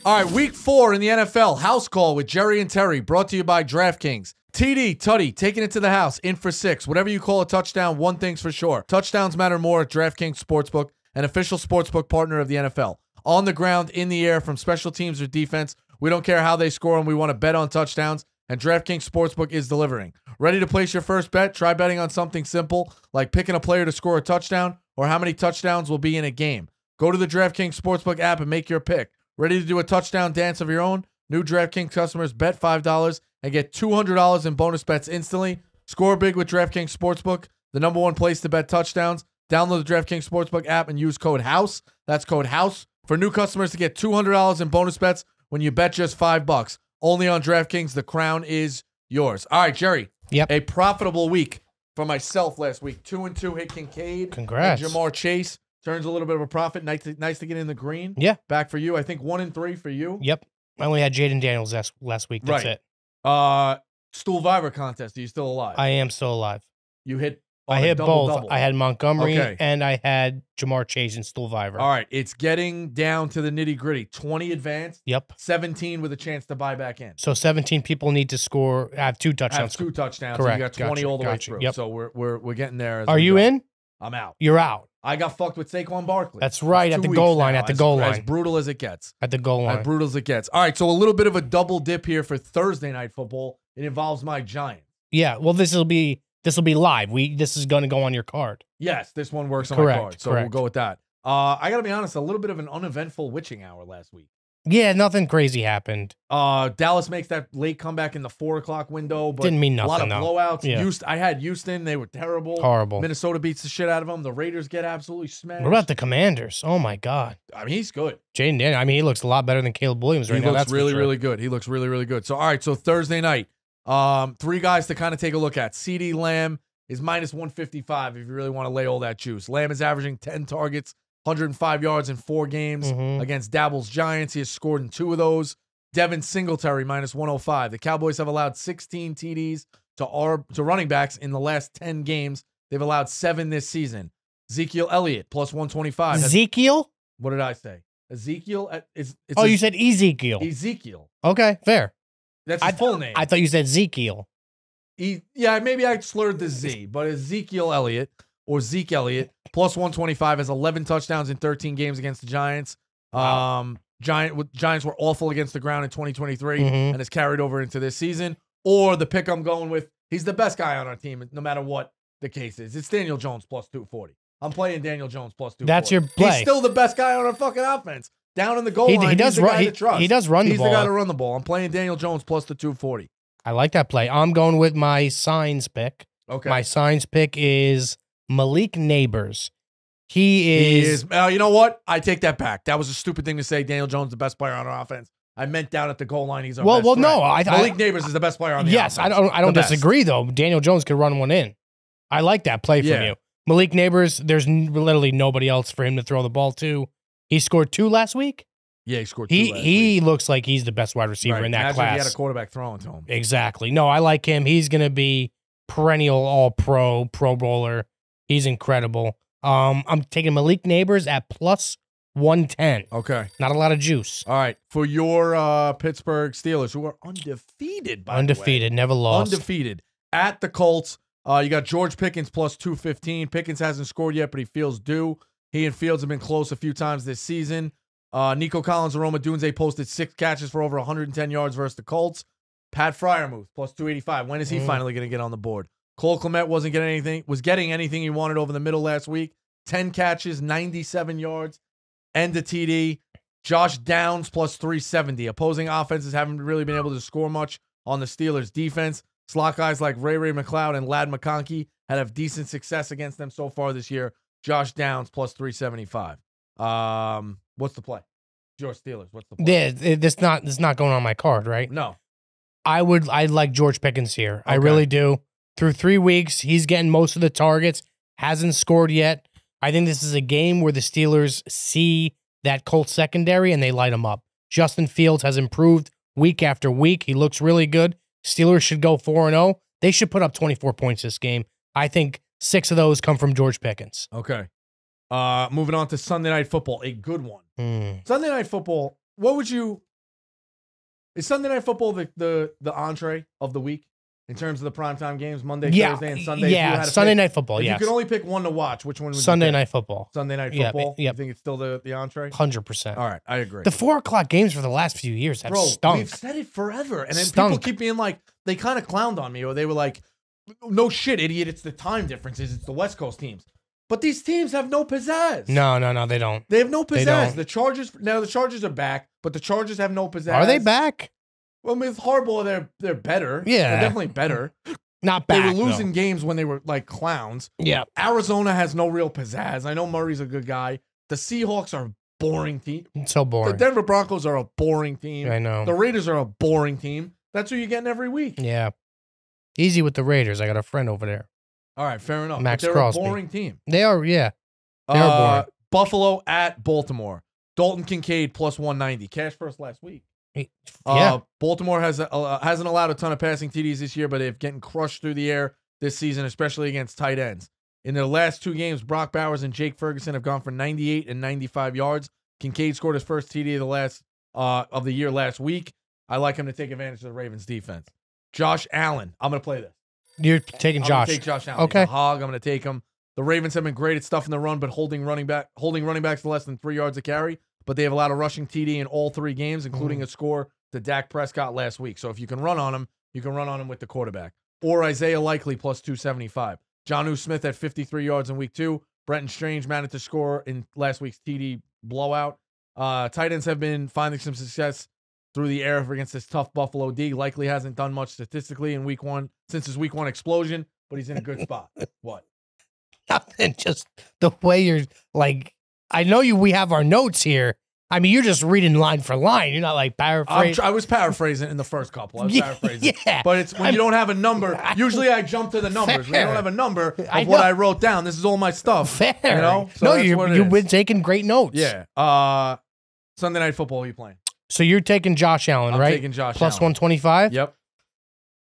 All right, week 4 in the NFL. House call with Jerry and Terry, brought to you by DraftKings. TD, Tutty, taking it to the house, in for 6. Whatever you call a touchdown, one thing's for sure. Touchdowns matter more at DraftKings Sportsbook, an official sportsbook partner of the NFL. On the ground, in the air, from special teams or defense, we don't care how they score and we want to bet on touchdowns, and DraftKings Sportsbook is delivering. Ready to place your first bet? Try betting on something simple, like picking a player to score a touchdown or how many touchdowns will be in a game. Go to the DraftKings Sportsbook app and make your pick. Ready to do a touchdown dance of your own? New DraftKings customers bet $5 and get $200 in bonus bets instantly. Score big with DraftKings Sportsbook, the #1 place to bet touchdowns. Download the DraftKings Sportsbook app and use code HOUSE. That's code HOUSE for new customers to get $200 in bonus bets when you bet just $5. Only on DraftKings. The crown is yours. All right, Jerry. Yep. A profitable week for myself last week. 2-2 hit Kincaid. Congrats. And Jamar Chase turns a little bit of a profit. Nice to get in the green. Yeah. Back for you. I think 1-3 for you. Yep. I only had Jaden Daniels last week. That's it. Stool Viber contest. Are you still alive? I am still alive. You hit. I hit both. Double. I had Montgomery and I had Jamar Chase and Stool Viber. All right. It's getting down to the nitty gritty. 20 advanced. Yep. 17 with a chance to buy back in. So 17 people need to have 2 touchdowns. Have 2 touchdowns. Correct. You got 20 all the way through. Yep. So we're getting there. Are you in? I'm out. You're out. I got fucked with Saquon Barkley. That's right. At the goal line. At the goal line. As brutal as it gets. At the goal line. As brutal as it gets. All right. So a little bit of a double dip here for Thursday night football. It involves my Giants. Yeah. Well, this will be live. This is going to go on your card. Yes, this one works on my card. So we'll go with that. I got to be honest, a little bit of an uneventful witching hour last week. Yeah, nothing crazy happened. Dallas makes that late comeback in the 4 o'clock window, but didn't mean nothing. A lot of blowouts. Yeah. I had Houston; they were terrible, horrible. Minnesota beats the shit out of them. The Raiders get absolutely smashed. What about the Commanders? Oh my God! I mean, he's good. Jaden Daniels. I mean, he looks a lot better than Caleb Williams right now. He looks really good. He looks really, really good. So, all right. So Thursday night, 3 guys to kind of take a look at. CeeDee Lamb is minus 155 if you really want to lay all that juice. Lamb is averaging 10 targets. 105 yards in 4 games against Dabble's Giants. He has scored in 2 of those. Devin Singletary, minus 105. The Cowboys have allowed 16 TDs to running backs in the last 10 games. They've allowed 7 this season. Ezekiel Elliott, plus 125. Ezekiel? What did I say? Ezekiel? You said Ezekiel. Ezekiel. Okay, fair. That's his full name. I thought you said Ezekiel. Yeah, maybe I slurred the Z, but Ezekiel Elliott. Or Zeke Elliott, plus 125, has 11 touchdowns in 13 games against the Giants. Wow. Giants were awful against the ground in 2023 and has carried over into this season. Or the pick I'm going with, he's the best guy on our team, no matter what the case is. It's Daniel Jones plus 240. I'm playing Daniel Jones plus 240. That's your play. He's still the best guy on our fucking offense. Down in the goal line, he does he's the guy to trust. He does run the ball. He's the guy to run the ball. I'm playing Daniel Jones plus the 240. I like that play. I'm going with my signs pick. Okay. My signs pick is Malik Neighbors. He is. You know what? I take that back. That was a stupid thing to say. Daniel Jones, the best player on our offense. I meant down at the goal line. He's our best no. Malik Neighbors is the best player on the offense. Yes, I don't disagree though. Daniel Jones could run one in. I like that play from you. Malik Neighbors. There's literally nobody else for him to throw the ball to. He scored 2 last week. Yeah, he scored 2 last week. He looks like he's the best wide receiver in that Imagine class. If he had a quarterback throwing to him. Exactly. No, I like him. He's going to be perennial All-Pro, Pro Bowler. He's incredible. I'm taking Malik Neighbors at plus 110. Okay. Not a lot of juice. All right. For your Pittsburgh Steelers, who are undefeated, by the way. Never lost. Undefeated. At the Colts, you got George Pickens plus 215. Pickens hasn't scored yet, but he feels due. He and Fields have been close a few times this season. Nico Collins and Roma Dunze posted 6 catches for over 110 yards versus the Colts. Pat Freiermuth plus 285. When is he finally going to get on the board? Cole Kmet was getting anything he wanted over the middle last week. 10 catches, 97 yards, and a TD. Josh Downs plus 370. Opposing offenses haven't really been able to score much on the Steelers' defense. Slot guys like Ray McLeod and Ladd McConkey have decent success against them so far this year. Josh Downs plus 375. What's the play? Your Steelers. What's the play? Yeah, this not going on my card, right? No. I like George Pickens here. Okay. I really do. Through 3 weeks, he's getting most of the targets. Hasn't scored yet. I think this is a game where the Steelers see that Colts secondary and they light him up. Justin Fields has improved week after week. He looks really good. Steelers should go 4-0. They should put up 24 points this game. I think 6 of those come from George Pickens. Okay. Moving on to Sunday Night Football, a good one. Sunday Night Football, what would you Is Sunday Night Football the entree of the week in terms of the primetime games, Monday, Yeah, Thursday, and Sunday? yeah, Sunday Night Football, If yes. you could only pick one to watch, which one would Sunday you pick? Night Football. Sunday Night Football? Yep. You think it's still the entree? 100%. All right, I agree. The 4 o'clock games for the last few years have stunk. We've said it forever. And then people keep being like, they kind of clowned on me, or they were like, no shit, idiot, it's the time differences. It's the West Coast teams. But these teams have no pizzazz. No, they don't. They have no pizzazz. The Chargers are back, but the Chargers have no pizzazz. Are they back? Well, with Harbaugh, they're better. Yeah. They're definitely better. Not back, They were losing games when they were like clowns. Yeah. Arizona has no real pizzazz. I know Murray's a good guy. The Seahawks are a boring team. So boring. The Denver Broncos are a boring team. I know. The Raiders are a boring team. That's who you're getting every week. Yeah. Easy with the Raiders. I got a friend over there. All right, fair enough. Max but they're Crosby. a boring team. They are, yeah. They are boring. Buffalo at Baltimore. Dalton Kincaid plus 190. Cash first last week. Yeah. Baltimore hasn't allowed a ton of passing TDs this year, but they've getting crushed through the air this season, especially against tight ends. In their last 2 games, Brock Bowers and Jake Ferguson have gone for 98 and 95 yards. Kincaid scored his first TD of the year last week. I like him to take advantage of the Ravens defense. Josh Allen. I'm going to play this. You're taking Josh. I'm going to take Josh Allen. Okay. He's a hog. I'm going to take him. The Ravens have been great at stuffing the run, but holding running backs to less than 3 yards a carry. But they have allowed a rushing TD in all 3 games, including a score to Dak Prescott last week. So if you can run on him, you can run on him with the quarterback. Or Isaiah Likely plus 275. Jonnu Smith at 53 yards in week 2. Brenton Strange managed to score in last week's TD blowout. Tight ends have been finding some success through the air against this tough Buffalo D. Likely hasn't done much statistically in week 1 since his week 1 explosion, but he's in a good spot. What? Nothing. Just the way you're like, I know we have our notes here. I mean, you're just reading line for line. You're not like paraphrasing. I was paraphrasing in the first couple. I was paraphrasing. Yeah. But it's when you don't have a number. Usually I jump to the numbers. When you don't have a number of I what know. I wrote down. This is all my stuff. Fair. You know? So no, that's what it you've is. been taking great notes. Yeah. Sunday Night Football, you playing? So you're taking Josh Allen, I'm right? taking Josh Plus Allen. 125? Yep.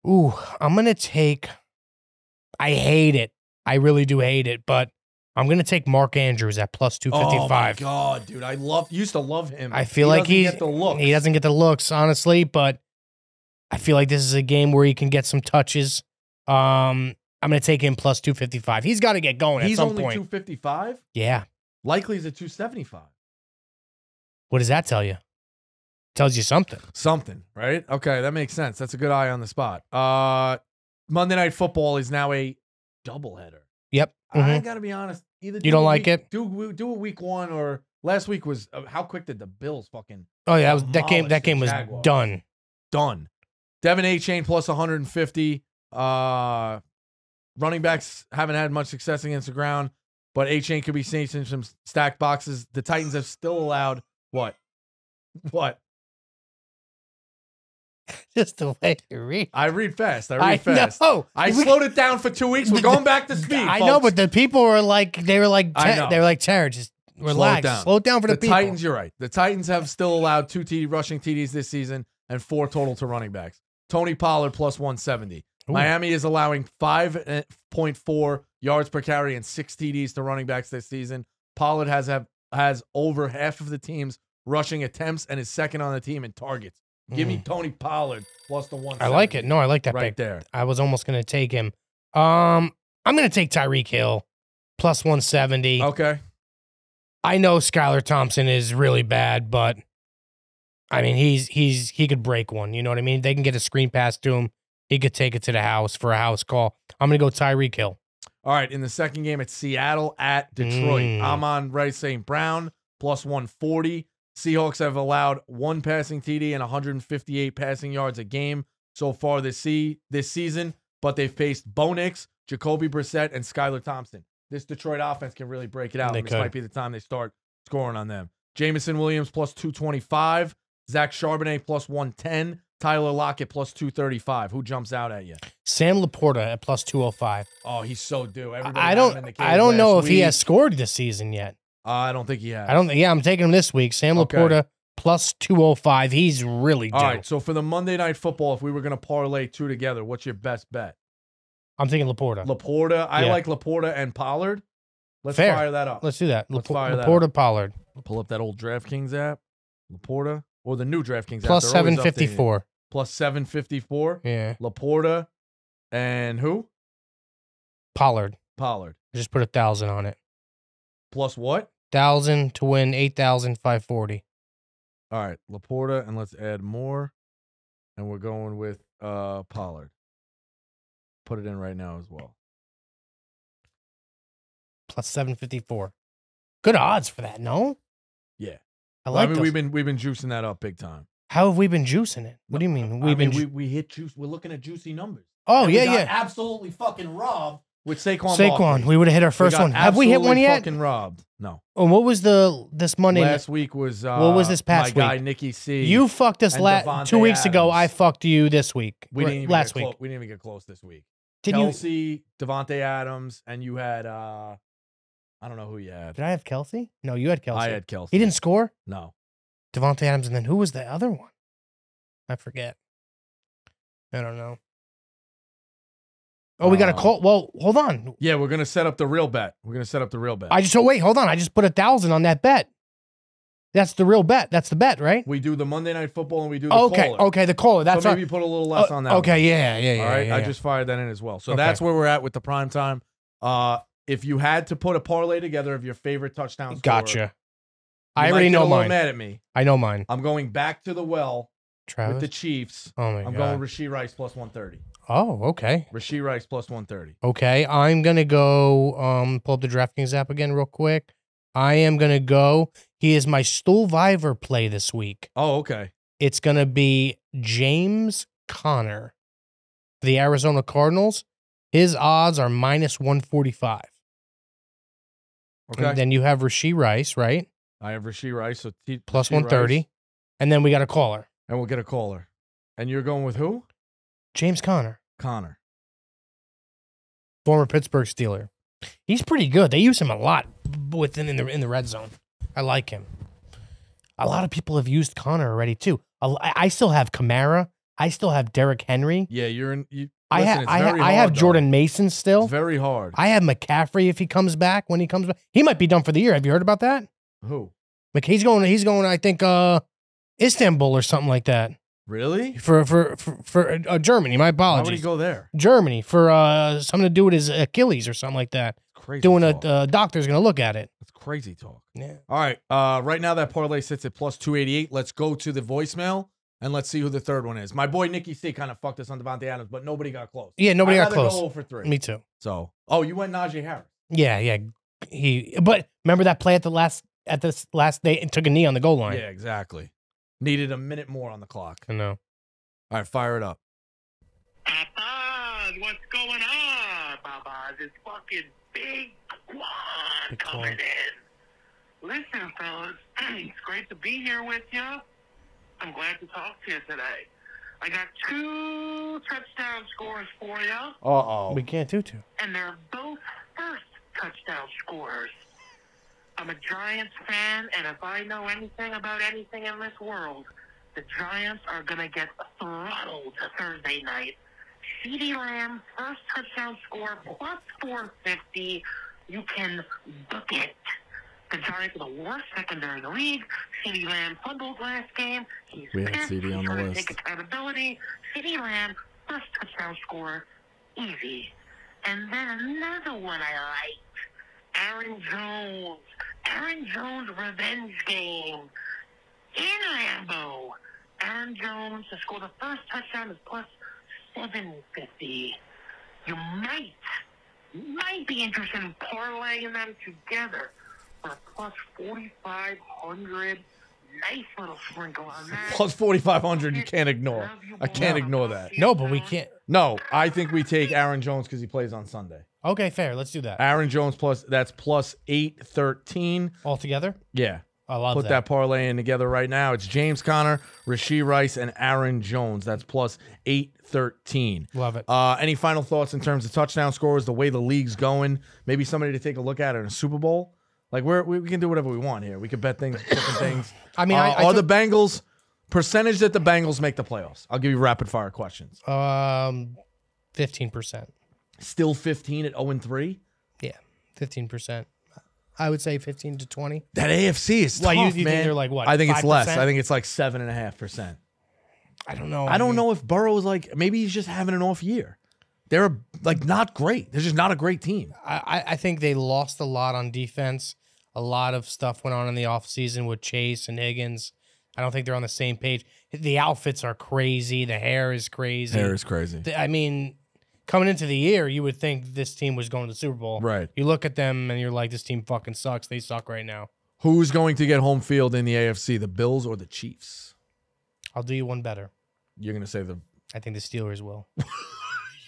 Ooh, I'm going to take, I hate it. I really do hate it, but I'm going to take Mark Andrews at plus 255. Oh, my God, dude. I used to love him. I feel like he doesn't get the looks. He doesn't get the looks, honestly, but I feel like this is a game where he can get some touches. I'm going to take him plus 255. He's got to get going at some point. He's only 255? Yeah. Likely he's at 275. What does that tell you? Tells you something. Something, right? Okay, that makes sense. That's a good eye on the spot. Monday Night Football is now a doubleheader. Yep. I gotta be honest. Either you don't like it? Do a week 1 or last week was how quick did the Bills fucking? Oh yeah, that game was Jaguars. done. Devin A-Chain plus 150. Running backs haven't had much success against the ground, but A-Chain could be seeing some stacked boxes. The Titans have still allowed what? Just the way you read. I read fast. I read fast. Know. I slowed it down for 2 weeks. We're going back to speed. I folks. know, but the people were like, Tara, just relax. Slow it down for the people. Titans, you're right. The Titans have still allowed 2 rushing TDs this season and 4 total to running backs. Tony Pollard plus 170. Ooh. Miami is allowing 5.4 yards per carry and 6 TDs to running backs this season. Pollard has over half of the team's rushing attempts and is second on the team in targets. Give me Tony Pollard plus the 170. I like it. No, I like that right pick. there. I was almost going to take him. I'm going to take Tyreek Hill plus 170. Okay. I know Skylar Thompson is really bad, but I mean, he could break one. You know what I mean? They can get a screen pass to him. He could take it to the house for a house call. I'm going to go Tyreek Hill. All right. In the second game, it's Seattle at Detroit. I'm on Ray St. Brown plus 140. Seahawks have allowed 1 passing TD and 158 passing yards a game so far this season, but they've faced Bo Nix, Jacoby Brissett, and Skylar Thompson. This Detroit offense can really break it out. This might be the time they start scoring on them. Jamison Williams plus 225, Zach Charbonnet plus 110, Tyler Lockett plus 235. Who jumps out at you? Sam Laporta at plus 205. Oh, he's so due. I don't know if he has scored this season yet. I don't think he has. I'm taking him this week. Sam Laporta plus 205. He's really due. All right, so for the Monday Night Football, if we were going to parlay 2 together, what's your best bet? I'm thinking Laporta. I like Laporta and Pollard. Let's fire that up. Let's do that. Let's fire that Laporta, up. Pollard. Pull up that old DraftKings app. Laporta, or the new DraftKings Plus app. They're always 754. updating. Plus 754. Yeah. Laporta and who? Pollard. Pollard. Just put 1,000 on it. Plus what? 1,000 to win 8,540. All right, Laporta, and let's add more. And we're going with Pollard. Put it in right now as well. Plus 754. Good odds for that, no? Yeah. I like those. we've been juicing that up big time. How have we been juicing it? What do you mean? We hit juice. We're looking at juicy numbers. Oh, and yeah, we got yeah. absolutely fucking robbed with Saquon Barkley. We would have hit our first one. Have we hit one yet? Fucking robbed. No. Oh, what was this Monday? Last week was what was this past my guy week? Nicky C. You fucked us Devontae 2 weeks ago. I Adams. fucked you this week. We didn't even last get week. We didn't even get close this week. Did Kelsey, Devontae Adams, and you had I don't know who you had. Did I have Kelsey? No, you had Kelsey. I had Kelsey. He didn't score? No. Devontae Adams, and then who was the other one? I forget. I don't know. Oh, we got a call. Well, hold on. Yeah, we're gonna set up the real bet. Hold on. I just put 1,000 on that bet. That's the real bet. That's the bet, right? We do the Monday Night Football and we do the caller. Okay, the caller. That's so maybe put a little less on that. Okay, yeah. All right, yeah. I just fired that in as well. So Okay. that's where we're at with the prime time. If you had to put a parlay together of your favorite touchdown scorer, Gotcha. I already know mine. Mad at me. I know mine. I'm going back to the well Travis? with the Chiefs. Oh my I'm God. going Rashee Rice plus 130. Oh, okay. Rashee Rice plus 130. Okay, I'm gonna go pull up the DraftKings app again real quick. I am gonna go. He is my Stulviver play this week. Oh, okay. It's gonna be James Conner, the Arizona Cardinals. His odds are minus 145. Okay. And then you have Rashee Rice, right? I have Rashee Rice, so Plus Rashee 130. Rice, And then we got a caller. and we'll get a caller. And you're going with who? James Conner, Connor. former Pittsburgh Steeler. He's pretty good. They use him a lot in the red zone. I like him. A lot of people have used Connor already too. I still have Kamara. I still have Derrick Henry. Yeah, you're in. I have Jordan Mason still. It's very hard. I have McCaffrey if he comes back. When he comes back, he might be done for the year. Have you heard about that? Who? He's going. I think Istanbul or something like that. Really? For Germany. My Why apologies. would he go there? Germany for something to do with his Achilles or something like that. Crazy. Doing talk. a doctor's gonna look at it. That's crazy talk. Yeah. All right. Right now that parlay sits at plus 288. Let's go to the voicemail and let's see who the third one is. My boy Nicky C kind of fucked us on Devontae Adams, but nobody got close. Yeah, nobody got close. Go 0 for 3. Me too. So, you went Najee Harris. Yeah. But remember that play at the last day and took a knee on the goal line. Yeah, exactly. Needed a minute more on the clock. I know. All right, fire it up. Papa, what's going on, Papa? This fucking big Quan coming in. Listen, fellas, it's great to be here with you. I'm glad to talk to you today. I got 2 touchdown scores for you, Uh-oh. We can't do 2. and they're both first touchdown scores. I'm a Giants fan, and if I know anything about anything in this world, the Giants are going to get throttled Thursday night. CeeDee Lamb, first touchdown score, plus 450. You can book it. The Giants are the worst secondary in the league. CeeDee Lamb fumbled last game. We had CeeDee on the He's list. Take accountability. CeeDee Lamb, first touchdown score, easy. And then another one I liked. Aaron Jones. Aaron Jones revenge game. In Lambeau. Aaron Jones to score the first touchdown is plus 750. You might be interested in parlaying them together for plus 4,500. Nice little sprinkle on that. Plus 4,500, you can't ignore. I can't ignore that. No, but we can't. No, I think we take Aaron Jones because he plays on Sunday. Okay, fair. Let's do that. Aaron Jones that's plus 813. All together? Yeah. I love Put that parlay in together right now. It's James Conner, Rashee Rice, and Aaron Jones. That's plus 813. Love it. Any final thoughts in terms of touchdown scores, the way the league's going? Maybe somebody to take a look at in a Super Bowl? Like, we can do whatever we want here. We can bet things, different things. I mean, are the Bengals, percentage that the Bengals make the playoffs? I'll give you rapid fire questions. 15%. Still 15 at 0-3? Yeah, 15%. I would say 15 to 20. That AFC is Well, tough, you man. think they're like what? I think it's 5%? less. I think it's like 7.5%. I don't know. I don't know if Burrow's like, maybe he's just having an off year. They're like not great. They're just not a great team. I think they lost a lot on defense. A lot of stuff went on in the offseason with Chase and Higgins. I don't think they're on the same page. The outfits are crazy. The hair is crazy. Hair is crazy. I mean, coming into the year, you would think this team was going to the Super Bowl. Right. You look at them and you're like, this team fucking sucks. They suck right now. Who's going to get home field in the AFC, the Bills or the Chiefs? I'll do you one better. You're going to say I think the Steelers will.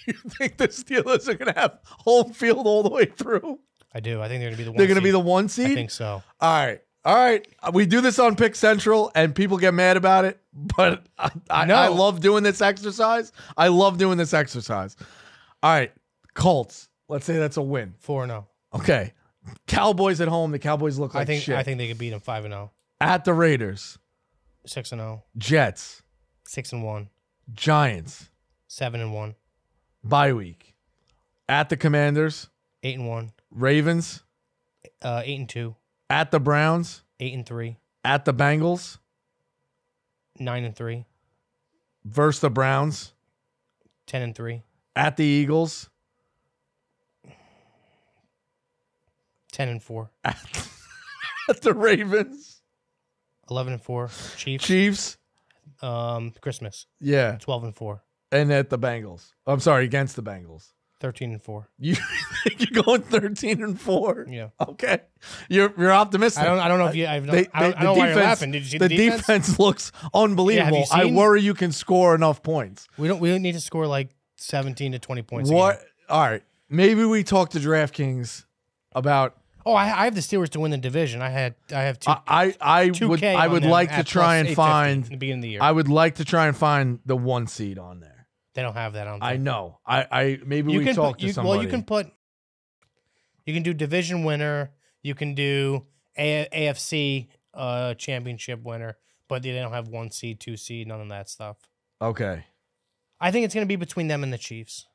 You think the Steelers are going to have home field all the way through? I do. I think they're going to be the one They're going to be seed. the 1 seed? I think so. All right. All right. We do this on Pick Central, and people get mad about it, but I love doing this exercise. All right. Colts. Let's say that's a win. 4-0. Okay. Cowboys at home. The Cowboys look like shit. I think they could beat them 5-0. At the Raiders. 6-0. Jets. 6-1. Giants. 7-1. Bye week. At the Commanders. 8-1. Ravens. 8-2. At the Browns. 8-3. At the Bengals. 9-3. Versus the Browns. 10-3. At the Eagles. 10-4. At the Ravens. 11-4. Chiefs. Chiefs. Christmas. Yeah. 12-4. And at the Bengals. I'm sorry, against the Bengals. 13-4. You think you're going 13-4? Yeah. Okay. You're optimistic. I don't know if you. I don't know why you're laughing. Did you see the defense? Defense looks unbelievable. Yeah, have you I seen? worry you can score enough points. We don't need to score like 17 to 20 points. A What? game. All right. Maybe we talk to DraftKings about. Oh, I have the Steelers to win the division. I have two. I would like to try and find in the beginning of the year. I would like to try and find the 1 seed on there. They don't have that. I know. Maybe we talk to somebody. Well, you can do division winner. You can do AFC championship winner, but they don't have 1 seed, 2 seed, none of that stuff. Okay. I think it's going to be between them and the Chiefs,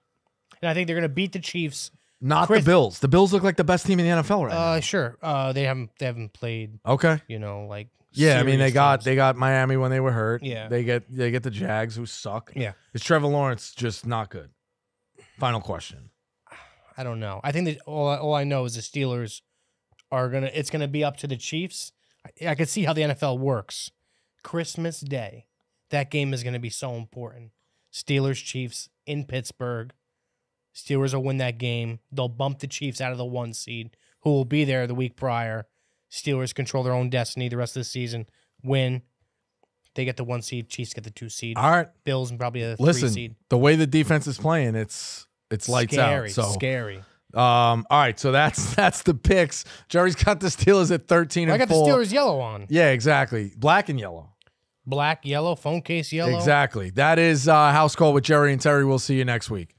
and I think they're going to beat the Chiefs. Not the Bills. The Bills look like the best team in the NFL right now. Sure. They haven't played. Okay. Like. Yeah, I mean they teams. got Miami when they were hurt. Yeah. They get the Jags who suck. Yeah. Is Trevor Lawrence just not good? Final question. I don't know. I think that all I know is the Steelers are it's gonna be up to the Chiefs. I can see how the NFL works. Christmas Day, that game is gonna be so important. Steelers Chiefs in Pittsburgh. Steelers will win that game. They'll bump the Chiefs out of the 1 seed, who will be there the week prior. Steelers control their own destiny the rest of the season. Win. They get the 1 seed. Chiefs get the 2 seed. All right. Bills and probably a 3 Listen, seed. the way the defense is playing, it's lights Scary, out. So scary. all right, so that's the picks. Jerry's got the Steelers at 13-4. I got the Steelers yellow on. Yeah, exactly. Black and yellow. Black, yellow, phone case yellow. Exactly. That is House Call with Jerry and Terry. We'll see you next week.